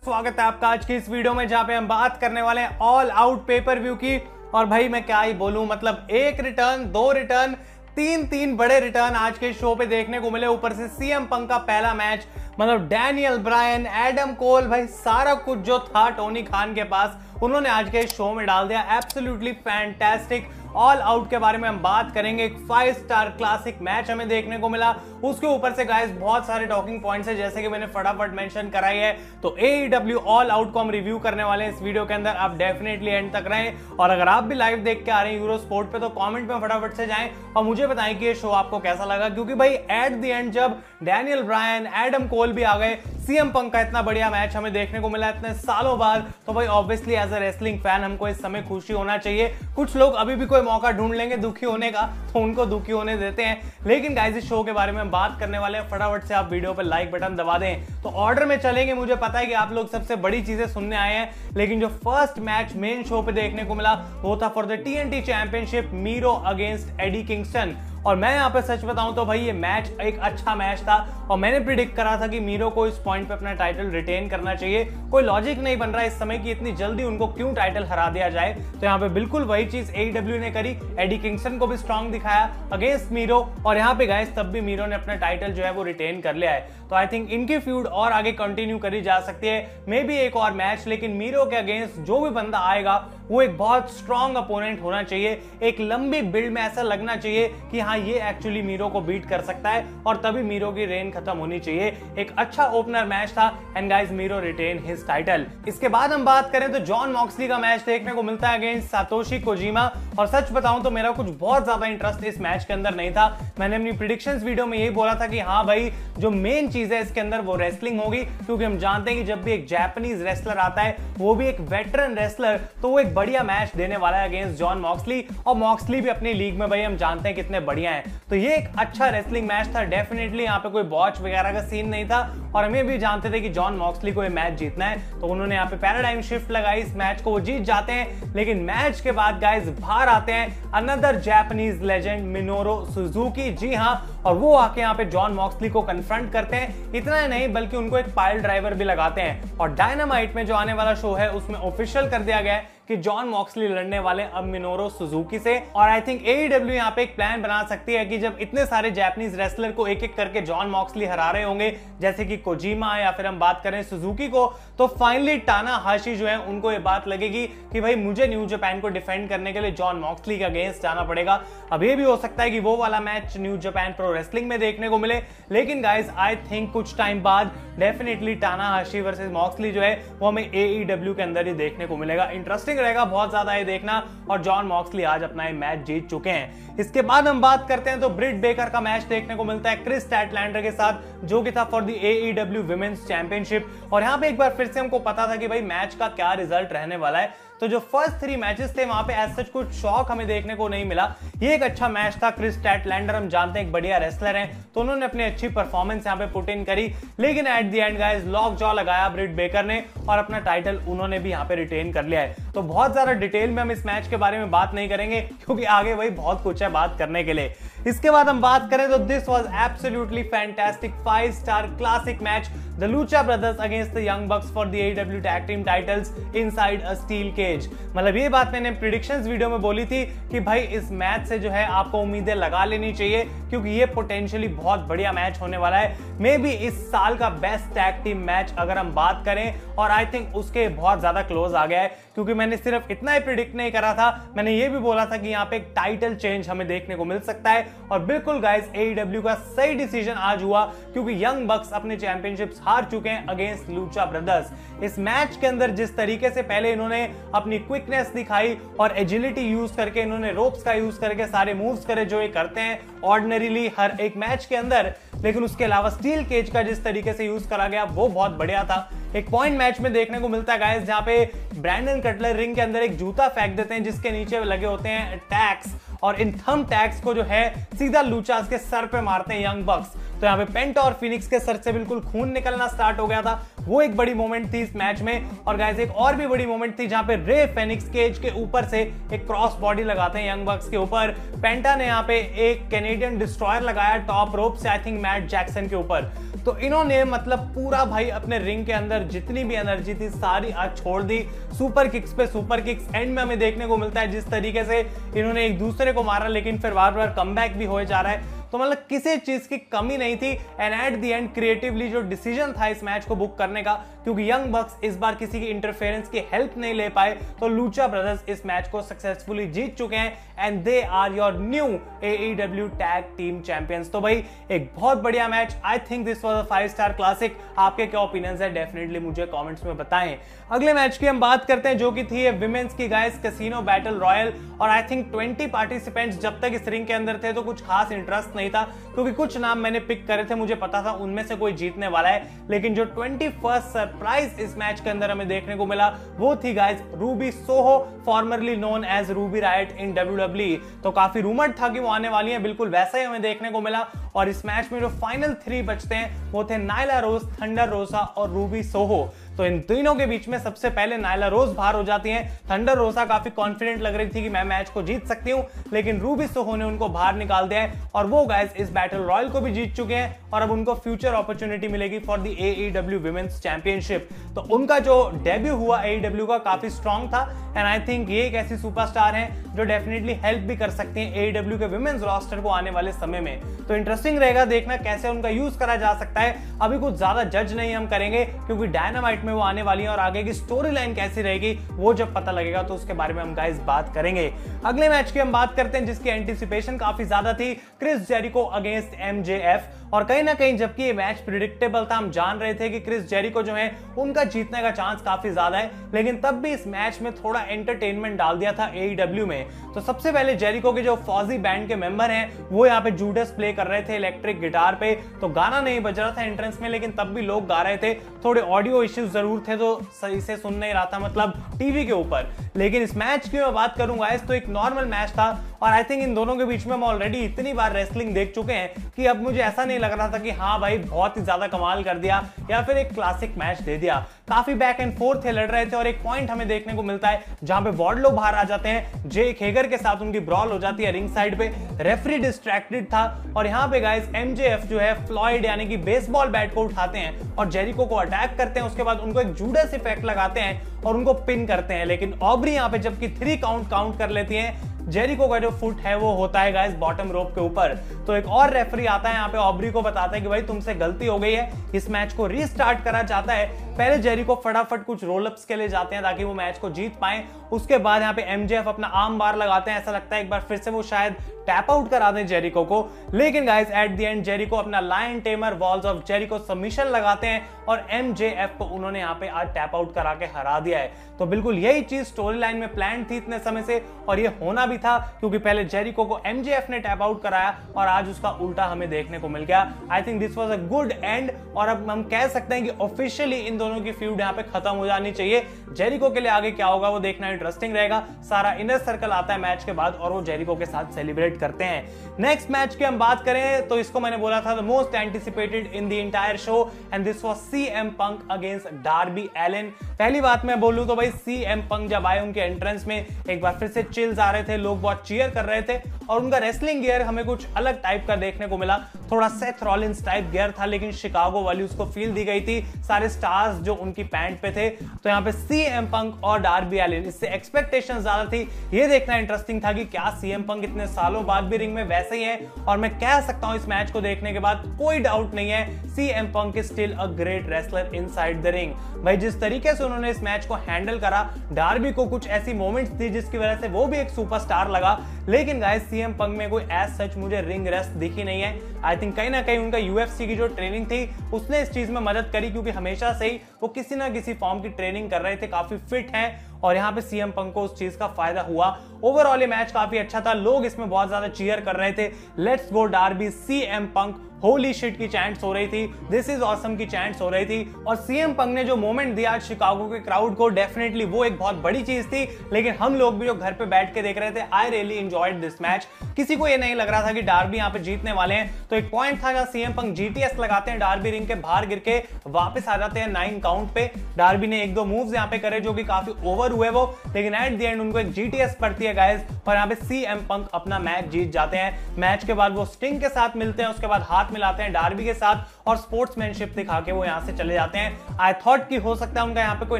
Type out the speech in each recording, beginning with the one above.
स्वागत है आपका आज की इस वीडियो में, जहां पे हम बात करने वाले हैं ऑल आउट पेपर व्यू की। और भाई मैं क्या ही बोलूं, मतलब एक रिटर्न, दो रिटर्न, तीन बड़े रिटर्न आज के शो पे देखने को मिले। ऊपर से सीएम पंक का पहला मैच, मतलब डैनियल ब्रायन, एडम कोल, भाई सारा कुछ जो था टोनी खान के पास उन्होंने आज के शो में डाल दिया। Absolutely fantastic. ऑल आउट के बारे में हम बात करेंगे। एक 5 स्टार क्लासिक मैच हमें देखने को मिला। उसके ऊपर से गाइस बहुत सारे टॉकिंग पॉइंट्स है, जैसे कि मैंने फटाफट मेंशन कराई है। तो AEW ऑल आउट को हम रिव्यू करने वाले हैं इस वीडियो के अंदर। आप डेफिनेटली एंड तक रहें। और अगर आप भी लाइव देख के आ रहे हैं यूरो स्पोर्ट पे, तो कमेंट में फटाफट से जाएं और मुझे बताएं कि ये शो आपको कैसा लगा। क्योंकि भाई एट द एंड जब डैनियल ब्रायन, एडम कोल भी आ गए, सीएम पंक का इतना बढ़िया मैच हमें देखने को मिला इतने सालों बाद, तो भाई obviously as a wrestling fan हमको इस समय खुशी होना चाहिए। कुछ लोग अभी भी कोई मौका ढूंढ लेंगे दुखी होने का, तो उनको दुखी होने देते हैं। लेकिन गाइस इस शो के बारे में हम बात करने वाले हैं। फटाफट से आप वीडियो पर लाइक बटन दबा दें। तो ऑर्डर में चलेंगे। मुझे पता है कि आप लोग सबसे बड़ी चीजें सुनने आए हैं, लेकिन जो फर्स्ट मैच मेन शो पे देखने को मिला वो था for the TNT championship, Miro against Eddie Kingston. और मैं यहाँ पे सच बताऊं तो भाई ये मैच एक अच्छा मैच था और मैंने प्रिडिक्ट करा था कि मीरो को इस पॉइंट पे अपना टाइटल रिटेन करना चाहिए। कोई लॉजिक नहीं बन रहा है इस समय कि इतनी जल्दी उनको क्यों टाइटल हरा दिया जाए। तो यहाँ पे बिल्कुल वही चीज AEW ने करी। एडी किंगस्टन को भी स्ट्रांग दिखाया अगेंस्ट मीरो, और यहाँ पे गाइस तब भी मीरो ने अपना टाइटल जो है वो रिटेन कर लिया है। तो आई थिंक इनकी फ्यूड और आगे कंटिन्यू करी जा सकती है, मे बी एक और मैच। लेकिन मीरो के अगेंस्ट जो भी बंदा आएगा वो एक बहुत स्ट्रांग अपोनेंट होना चाहिए। एक लंबी बिल्ड में ऐसा लगना चाहिए कि हाँ ये एक्चुअली मीरो को बीट कर सकता है, और तभी मीरो की रेन खत्म होनी चाहिए। एक अच्छा ओपनर मैच था and guys Miro retain his title. इसके बाद हम बात करें तो जॉन मॉक्सली का मैच देखने को मिलता है अगेंस्ट सातोशी कोजिमा। और सच बताऊं तो मेरा कुछ बहुत ज्यादा इंटरेस्ट इस मैच के अंदर नहीं था। मैंने अपनी प्रेडिक्शंस वीडियो में यही बोला था कि हाँ भाई जो मेन चीज है इसके अंदर वो रेसलिंग होगी, क्योंकि हम जानते हैं कि जब भी एक जापानीज रेसलर आता है, वो भी एक वेटरन रेसलर, तो वो एक बढ़िया मैच देने वाला है अगेंस्ट जॉन मॉक्सली। और मॉक्सली भी अपनी लीग में भाई हम जानते हैं कितने बढ़िया हैं। तो ये एक अच्छा रेसलिंग मैच था डेफिनेटली। यहाँ पे कोई बॉच वगैरह का सीन नहीं था, और हमें भी जानते थे कि जॉन मॉक्सली को ये मैच जीतना है। तो उन्होंने यहाँ पे पैराडाइम शिफ्ट लगाई, इस मैच को वो जीत जाते हैं। लेकिन मैच के बाद गाइस बाहर आते हैं another Japanese legend Minoru Suzuki. जी हाँ, और वो आके यहाँ पे जॉन मॉक्सली को कन्फ्रंट करते हैं। इतना ही नहीं बल्कि उनको एक पाइल ड्राइवर भी लगाते हैं। और डायनामाइट में जो आने वाला शो है उसमें ऑफिशियल कर दिया गया है कि जॉन मॉक्सली लड़ने वाले अब मिनोरू सुजुकी से। और आई थिंक AEW यहाँ पे एक प्लान बना सकती है कि जब इतने सारे जापानीज रेसलर को एक एक करके जॉन मॉक्सली हरा रहे होंगे, जैसे कि कोजिमा या फिर हम बात करें सुजुकी को, तो फाइनली टानाहाशी जो है उनको ये बात लगेगी कि भाई मुझे न्यू जापान को डिफेंड करने के लिए जॉन मॉक्सली के अगेंस्ट जाना पड़ेगा। अब ये भी हो सकता है कि वो वाला match new Japan pro wrestling में देखने को मिले। लेकिन गाइस आई थिंक कुछ टाइम बाद डेफिनेटली टानाहाशी वर्सेस मॉक्सली जो है वो हमें AEW के अंदर ही देखने को मिलेगा। इंटरेस्टिंग रहेगा बहुत ज्यादा ये देखना। और जॉन मॉक्सली आज अपना ये मैच जीत चुके हैं। इसके बाद हम बात करते हैं तो ब्रिट बेकर का मैच देखने को मिलता है क्रिस स्टैटलैंडर के साथ, जो कि था for the AEW women's championship. और यहाँ पे एक बार फिर से हमको पता था कि भाई मैच का क्या रिजल्ट रहने वाला है। तो जो फर्स्ट 3 मैचेस थे वहां पे एज सच कुछ शॉक हमें देखने को नहीं मिला। ये एक अच्छा मैच था। क्रिस स्टैटलैंडर हम जानते हैं एक बढ़िया रेसलर हैं, तो उन्होंने अपनी अच्छी परफॉर्मेंस यहाँ पे पुट इन करी। लेकिन eight the and guys lock jaw लगाया ब्रिट बेकर ने, और अपना टाइटल उन्होंने भी यहाँ पे रिटेन कर लिया है। तो बहुत ज्यादा डिटेल में हम इस मैच के बारे में बात नहीं करेंगे, क्योंकि आगे वही बहुत कुछ है बात करने के लिए। इसके बाद हम बात करें तो this was absolutely fantastic 5 star classic match, the Lucha Brothers against the Young Bucks for the AEW tag team titles inside a steel cage. मतलब ये बात मैंने प्रेडिक्शंस वीडियो में बोली थी कि भाई इस मैच से जो है आपको उम्मीदें लगा लेनी चाहिए, क्योंकि ये पोटेंशियली बहुत बढ़िया मैच होने वाला है। मे बी इस साल का बेस्ट टैग टीम मैच अगर हम बात करें, और आई थिंक उसके बहुत ज्यादा क्लोज आ गया है। क्योंकि मैंने सिर्फ इतना ही प्रिडिक्ट नहीं करा था, मैंने ये भी बोला था कि यहाँ पे एक टाइटल चेंज हमें देखने को मिल सकता है। और बिल्कुल गाइस AEW का सही डिसीजन आज हुआ, क्योंकि यंग बक्स अपने चैंपियनशिप्स हार चुके हैं अगेंस्ट लूचा ब्रदर्स। इस मैच के अंदर जिस तरीके से पहले इन्होंने अपनी क्विकनेस दिखाई और एजिलिटी यूज करके, इन्होंने रोप्स का यूज करके सारे मूव्स करे जो ये करते हैं ऑर्डिनरीली हर एक मैच के अंदर, लेकिन उसके अलावा स्टील केज का जिस तरीके से यूज करा गया वो बहुत बढ़िया था। एक पॉइंट मैच में देखने को मिलता है गाइस, जहां पे ब्रैंडन कटलर रिंग के अंदर एक जूता फेंक देते हैं जिसके नीचे लगे होते हैं टैग्स, और इन थंब टैग्स को जो है सीधा लूचास के सर पे मारते हैं यंग बक्स। तो तो यहाँ पे पेंटा और फिनिक्स के सर से बिल्कुल खून निकलना स्टार्ट हो गया था, वो एक बड़ी मोमेंट थी इस मैच में। और गाइस एक और भी बड़ी मोमेंट थी जहां पे रे फेनिक्स केज के ऊपर से एक क्रॉस बॉडी लगाते हैं यंग बक्स के ऊपर। पेंटा ने यहाँ पे एक कैनेडियन डिस्ट्रॉयर लगाया टॉप रोप से, आई थिंक मैट जैक्सन के ऊपर। तो इन्होंने मतलब पूरा भाई अपने रिंग के अंदर जितनी भी एनर्जी थी सारी आज छोड़ दी, सुपर किक्स पे सुपर किक्स। एंड में हमें देखने को मिलता है जिस तरीके से इन्होंने एक दूसरे को मारा, लेकिन फिर बार बार कमबैक भी हो जा रहा है। तो मतलब किसी चीज की कमी नहीं थी। And eight the and creatively जो डिसीजन था इस मैच को बुक करने का, क्योंकि यंग बक्स इस बार किसी की इंटरफेरेंस की हेल्प नहीं ले पाए, तो लूचा ब्रदर्स इस मैच को सक्सेसफुली जीत चुके हैं and they are your new AEW tag team champions. तो भाई एक बहुत बढ़िया match, I think this was a 5 star classic. आपके क्या ओपिनियंस है डेफिनेटली मुझे कमेंट्स में बताएं। अगले मैच की हम बात करते हैं जो कि थी विमेंस की गाइस कैसीनो बैटल रॉयल। और आई थिंक 20 पार्टिसिपेंट्स जब तक इस रिंग के अंदर थे तो कुछ खास इंटरेस्ट नहीं था, क्योंकि कुछ नाम मैंने पिक करे थे, मुझे पता था उनमें से कोई जीतने वाला है। लेकिन जो 21st सरप्राइज इस मैच के अंदर हमें देखने को मिला वो थी guys Ruby Soho, formerly known as Ruby Riott in WWE। तो काफी रूमर्ड था कि वो आने वाली है, बिल्कुल वैसा ही हमें देखने को मिला। और इस मैच में जो फाइनल 3 बचते हैं वो थे नाइला रोज, थंडर रोसा और रूबी सोहो। तो इन तीनों के बीच में सबसे पहले नाइला रोज बाहर हो जाती हैं। थंडर रोसा काफी कॉन्फिडेंट लग रही थी कि मैं मैच को जीत सकती हूं, लेकिन रूबी सोहो ने उनको बाहर निकाल दिया है। और वो गाइस इस बैटल रॉयल को भी जीत चुके हैं और अब उनको फ्यूचर अपॉर्चुनिटी मिलेगी for the AEW women's championship. तो उनका जो डेब्यू हुआ AEW का काफी स्ट्रॉन्ग था एंड आई थिंक ये एक ऐसी सुपरस्टार हैं जो डेफिनेटली हेल्प भी कर सकती हैं AEW के विमेंस रोस्टर को आने वाले समय में। तो इंटरेस्टिंग रहेगा देखना कैसे उनका यूज करा जा सकता है। अभी कुछ ज्यादा जज नहीं हम करेंगे क्योंकि डायनामाइट में वो आने वाली है और आगे की स्टोरी लाइन कैसी रहेगी वो जब पता लगेगा तो उसके बारे में हम गाइस बात करेंगे। अगले मैच की हम बात करते हैं जिसकी एंटिसिपेशन काफी ज्यादा थी, क्रिस जेरिको अगेंस्ट MJF। और कहीं ना कहीं जबकि ये मैच प्रिडिक्टेबल था, हम जान रहे थे कि क्रिस जेरिको जो है उनका जीतने का चांस काफी ज्यादा है, लेकिन तब भी इस मैच में थोड़ा एंटरटेनमेंट डाल दिया था AEW में। तो सबसे पहले जेरिको के जो फौजी बैंड के मेंबर हैं वो यहाँ पे जूडस प्ले कर रहे थे इलेक्ट्रिक गिटार पे। तो गाना नहीं बज रहा था एंट्रेंस में, लेकिन तब भी लोग गा रहे थे। थोड़े ऑडियो इश्यूज जरूर थे तो सही से सुन नहीं रहा था, मतलब टीवी के ऊपर। लेकिन इस मैच की मैं बात करूंगा तो एक नॉर्मल मैच था और आई थिंक इन दोनों के बीच में हम ऑलरेडी इतनी बार रेसलिंग देख चुके हैं कि अब मुझे ऐसा नहीं लग रहा था कि हाँ भाई बहुत ही ज्यादा कमाल कर दिया या फिर एक क्लासिक मैच दे दिया। काफी बैक एंड फोर्थ लड़ रहे थे और एक पॉइंट हमें देखने को मिलता है जहां पे वार्डलो बाहर आ जाते हैं, जेक हेगर के साथ उनकी ब्रॉल हो जाती है रिंग साइड पे। रेफरी डिस्ट्रैक्टेड था और यहाँ पे गाइस MJF जो है फ्लॉयड यानी कि बेसबॉल बैट को उठाते हैं और जेरिको को अटैक करते हैं। उसके बाद उनको एक जूडस इफेक्ट लगाते हैं और उनको पिन करते हैं। लेकिन ऑब्री यहाँ पे जबकि 3 काउंट कर लेती हैं, जेरिको का जो फुट है वो होता है गाइस बॉटम रोप के ऊपर। तो एक और रेफरी आता है यहाँ पे, ऑब्री को बताता है कि भाई तुमसे गलती हो गई है, इस मैच को रीस्टार्ट करा चाहता है। पहले जेरिको फटाफट कुछ रोलअप्स के लिए जाते हैं ताकि वो मैच को जीत पाए। उसके बाद यहाँ पे MJF अपना आर्म बार लगाते हैं, ऐसा लगता है एक बार फिर से वो शायद टैप आउट करा दें जेरिको को। लेकिन guys at the end Jericho अपना lion tamer walls of Jericho submission लगाते हैं और MJF को उन्होंने यहाँ पे आज टैप आउट करा के हरा दिया है। तो बिल्कुल यही चीज स्टोरी लाइन में प्लान थी इतने समय से और ये होना भी था, क्योंकि पहले जेरिको को MJF ने टैप आउट कराया और आज उसका उल्टा हमें देखने को मिल गया। आई think this was a good and और अब हम कह सकते हैं कि ऑफिशियली इन दोनों की फ्यूड यहाँ पे खत्म हो जानी चाहिए। जेरिको के लिए आगे क्या होगा वो देखना इंटरेस्टिंग रहेगा। सारा इनर सर्कल आता है मैच के बाद और वो जेरिको के साथ सेलिब्रेट करते हैं। नेक्स्ट मैच की हम बात करें तो इसको मैंने बोला था the most anticipated in the entire show and this was CM Punk against Darby Allin. पहली बात मैं बोलूं तो भाई CM पंक जब आए उनके एंट्रेंस में एक बार फिर से चिल्स आ रहे थे, लोग बहुत चीयर कर रहे थे और उनका रेसलिंग गियर हमें कुछ अलग टाइप का देखने को मिला। थोड़ा सेथ रॉलिंस टाइप गियर था लेकिन शिकागो वाली उसको फील दी गई थी, सारे स्टार्स जो उनकी पैंट पे थे। तो यहाँ पे CM पंक और डार्बी एलन, इससे एक्सपेक्टेशन ज्यादा थी। ये देखना इंटरेस्टिंग था कि क्या CM पंक इतने सालों बाद भी रिंग में वैसे ही है। और मैं कह सकता हूं इस मैच को देखने के बाद कोई डाउट नहीं है, CM punk is still a great wrestler inside the ring. भाई जिस तरीके से उन्होंने इस मैच को हैंडल करा, डार्बी को कुछ ऐसी मोमेंट्स थी जिसकी वजह से वो भी एक सुपरस्टार लगा। लेकिन गाइस CM पंक में कोई एज सच मुझे रिंग रेस्ट दिखी नहीं है। आई थिंक कहीं ना कहीं उनका UFC की जो ट्रेनिंग थी उसने इस चीज में मदद करी, क्योंकि हमेशा से ही वो किसी ना किसी फॉर्म की ट्रेनिंग कर रहे थे, काफी फिट हैं और यहाँ पे CM पंक को उस चीज का फायदा हुआ। ओवरऑल ये मैच काफी अच्छा था, लोग इसमें बहुत ज्यादा चीयर कर रहे थे, let's go Derby CM punk holy shit की चैंट्स हो रही थी, दिस इज ऑसम की चैंट्स हो रही थी। और सीएम पंक ने जो मोमेंट दिया शिकागो के क्राउड को, डेफिनेटली वो एक बहुत बड़ी चीज थी। लेकिन हम लोग भी जो घर पे बैठ के देख रहे थे, I really enjoyed this match. किसी को ये नहीं लग रहा था कि डार्बी यहाँ पे जीतने वाले हैं। तो एक पॉइंट था जहां सीएम पंक जीटीएस लगाते हैं, डार्बी रिंग के बाहर गिर के वापस आ जाते हैं 9 काउंट पे। डार्बी ने 1-2 मूव्स यहाँ पे करे जो कि काफी ओवर हुए वो, लेकिन एट द एंड उनको एक जीटीएस पड़ती है गाइस, और यहाँ पे सीएम पंक अपना मैच जीत जाते हैं। मैच के बाद वो स्टिंग के साथ मिलते हैं, उसके बाद हाथ मिलाते हैं डार्बी के साथ और स्पोर्ट्समैनशिप दिखा के वो यहाँ से चले जाते हैं। आई थॉट कि हो सकता है उनका यहाँ पे कोई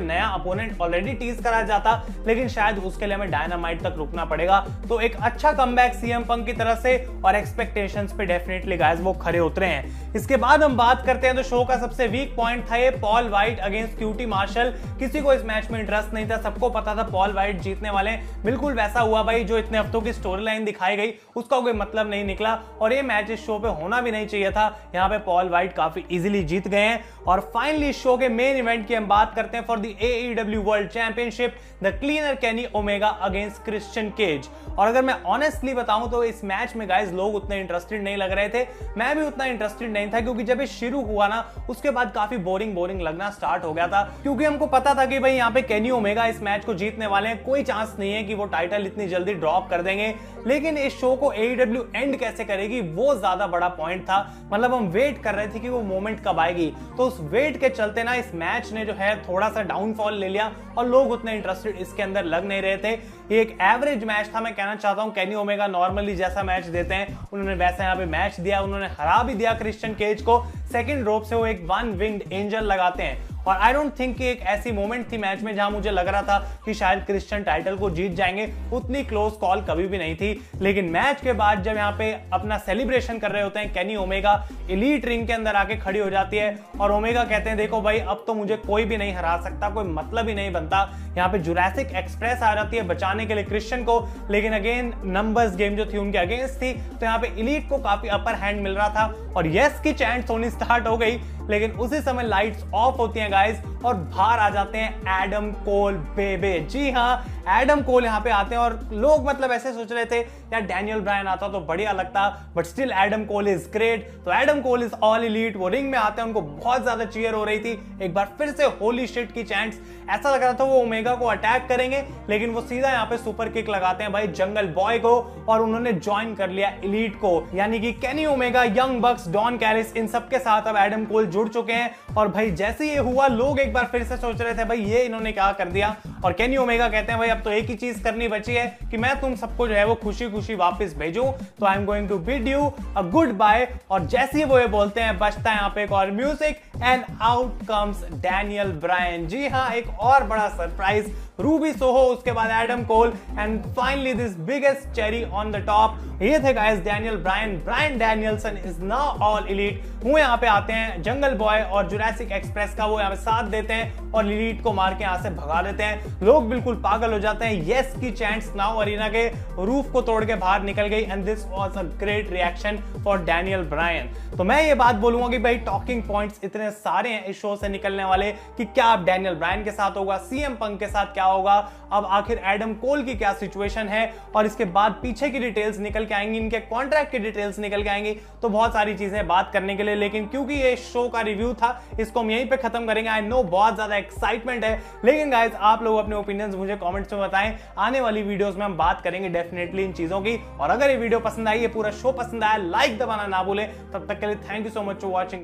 नया अपोनेंट ऑलरेडी टीज करा जाता, लेकिन शायद उसके लिए हमें डायनामाइट तक रुकना पड़ेगा। तो एक अच्छा कमबैक सीएम पंक की तरफ से, और एक्सपेक्टेशंस पे डेफिनेटली गाइस वो खरे उतरे हैं। इसके बाद हम बात करते हैं तो शो का सबसे वीक पॉइंट था ये Paul Wight against QT Marshall. किसी को इस मैच में इंटरेस्ट नहीं था, सबको पता था पॉल वाइट जीतने वाले। बिल्कुल वैसा हुआ भाई, जो इतने हफ्तों की स्टोरी लाइन दिखाई गई उसका कोई मतलब नहीं निकला, और ये मैच इस शो पे होना भी नहीं चाहिए था। यहाँ पे पॉल वाइट काफी इजीली जीत गए हैं। और फाइनली शो के मेन इवेंट की हम बात करते हैं for the AEW world championship, the Cleaner Kenny Omega against Christian Cage. और अगर मैं ऑनेस्टली बताऊं तो इस मैच में गाइस लोग उतने इंटरेस्टेड नहीं लग रहे थे, मैं भी उतना इंटरेस्टेड नहीं था, क्योंकि जब ये शुरू हुआ ना उसके बाद काफी बोरिंग लगना स्टार्ट हो गया था। क्योंकि हमको पता था कि भाई यहाँ पे केनी ओमेगा इस मैच को जीतने वाले हैं, कोई चांस नहीं है कि वो टाइटल इतनी जल्दी ड्रॉप कर देंगे। लेकिन इस शो को AEW एंड कैसे करेगी वो ज्यादा बड़ा पॉइंट था। मतलब हम वेट कर रहे थे कि वो मोमेंट कब आएगी, तो उस वेट के चलते ना इस मैच ने जो है थोड़ा सा डाउनफॉल ले लिया और लोग उतने इंटरेस्टेड इसके अंदर लग नहीं रहे थे। ये एक एवरेज मैच था। मैं कहना चाहता हूं केनी ओमेगा नॉर्मली जैसा मैच देते हैं उन्होंने वैसा यहाँ पे मैच दिया। उन्होंने हरा भी दिया क्रिश्चियन केज को, सेकंड रोप से वो एक 1 विंग्ड एंजल लगाते हैं। और आई डोंट थिंक कि एक ऐसी मोमेंट थी मैच में जहां मुझे लग रहा था कि शायद क्रिश्चियन टाइटल को जीत जाएंगे, उतनी क्लोज कॉल कभी भी नहीं थी। लेकिन मैच के बाद जब यहाँ पे अपना सेलिब्रेशन कर रहे होते हैं, केनी ओमेगा एलीट रिंग के अंदर आके खड़ी हो जाती है और ओमेगा कहते हैं देखो भाई अब तो मुझे कोई भी नहीं हरा सकता, कोई मतलब ही नहीं बनता। यहाँ पे जुरासिक एक्सप्रेस आ जाती है बचाने के लिए क्रिश्चियन को, लेकिन अगेन नंबर्स गेम जो थी उनके अगेंस्ट थी, तो यहाँ पे एलीट को काफी अपर हैंड मिल रहा था और यस की चैंट्स होनी स्टार्ट हो गई। लेकिन उसी समय लाइट्स ऑफ होती हैं गाइस और बाहर आ जाते हैं एडम कोल बेबे। जी हाँ, एडम कोल यहाँ पे आते हैं और लोग मतलब ऐसे सोच रहे थे यार डैनियल ब्रायन आता तो बढ़िया लगता, but still Adam Cole is great. तो Adam Cole is all elite, वो रिंग में आते हैं, उनको बहुत ज्यादा चीयर हो रही थी। एक बार फिर से होली शिट की चैंट्स, ऐसा लग रहा था वो ओमेगा को अटैक करेंगे, लेकिन वो सीधा यहाँ पे सुपर किक लगाते हैं भाई जंगल बॉय को और उन्होंने ज्वाइन कर लिया एलीट को। यानी कि Kenny Omega, Young Bucks, Don Callis, इन सबके साथ अब एडम कोल जुड़ चुके हैं। और भाई जैसे ये हुआ लोग एक बार फिर से सोच रहे थे भाई ये इन्होंने क्या कर दिया, और केनी ओमेगा कहते हैं भाई अब तो एक ही चीज करनी बची है कि मैं तुम सबको जो है वो खुशी खुशी वापस भेजूं, तो I am going to bid you a goodbye. और जैसे ही वो ये बोलते हैं बजता है यहाँ पे एक और music and out comes Daniel Bryan. जी हाँ, एक और बड़ा सरप्राइज, रूबी सोहो, उसके बाद Adam Cole and finally this biggest cherry on the top, ये थे guys Daniel Bryan. Bryan Danielson is now all elite. वो यहाँ पे आते हैं, जंगल बॉय और जुरासिक एक्सप्रेस का वो यहाँ पे साथ देते हैं और एलीट को मार के यहाँ से भगा देते हैं। लोग बिल्कुल पागल हो जाते हैं। यस की चैंट्स नाउ अरीना के रूफ को तोड़ के बाहर निकल गई and this was a great reaction for Daniel Bryan. तो मैं ये बात बोलूंगा कि भाई टॉकिंग पॉइंट्स इतने सारे हैं इस शो से निकलने वाले कि क्या अब डैनियल ब्रायन के साथ होगा, सीएम पंक के साथ क्या होगा, अब आखिर एडम कोल की क्या सिचुएशन है, और इसके बाद पीछे की डिटेल्स निकल के आएंगी, इनके कॉन्ट्रैक्ट की डिटेल्स निकल के आएंगी। तो बहुत सारी चीजें बात करने के लिए, लेकिन क्योंकि ये शो का रिव्यू था इसको हम यहीं पे खत्म करेंगे। आई नो बहुत ज्यादा एक्साइटमेंट है, लेकिन गाइस आप लोग अपने ओपिनियंस मुझे कमेंट्स में बताएं। आने वाली वीडियोस में हम बात करेंगे डेफिनेटली इन चीजों की। और अगर ये वीडियो पसंद आई है, पूरा शो पसंद आया, लाइक दबाना ना भूलें। तब तक के लिए thank you so much for watching.